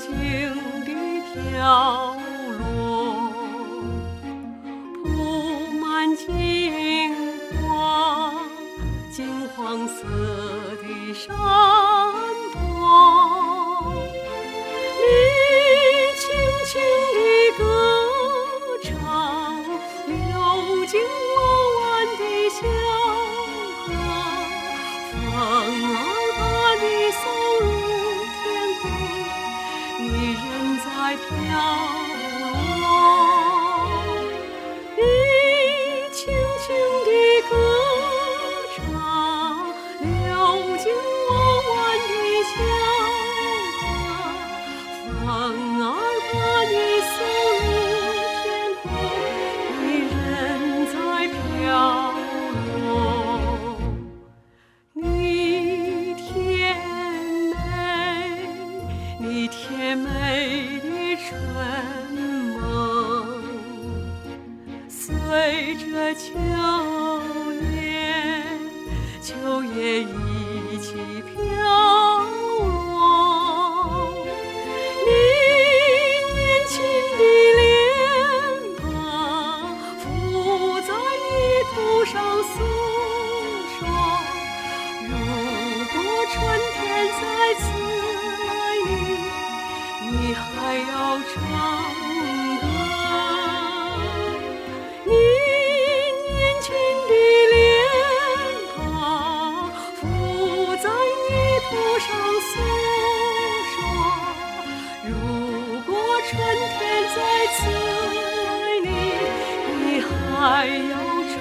静地飘落，铺满金黄色的山坡，你轻轻地歌唱，流进弯弯的小河，风儿把你送入天空，你仍在飘落，你轻轻地歌唱，流进弯弯的小河，风儿把你送入天空，你仍在飘落。你甜美，你甜美的春梦，随着秋叶一起飘落，你年轻的脸庞浮在泥土上诉说，如果春天再次来临，你还要唱歌，你年轻的上诉说，如果春天再次来临，你还要唱。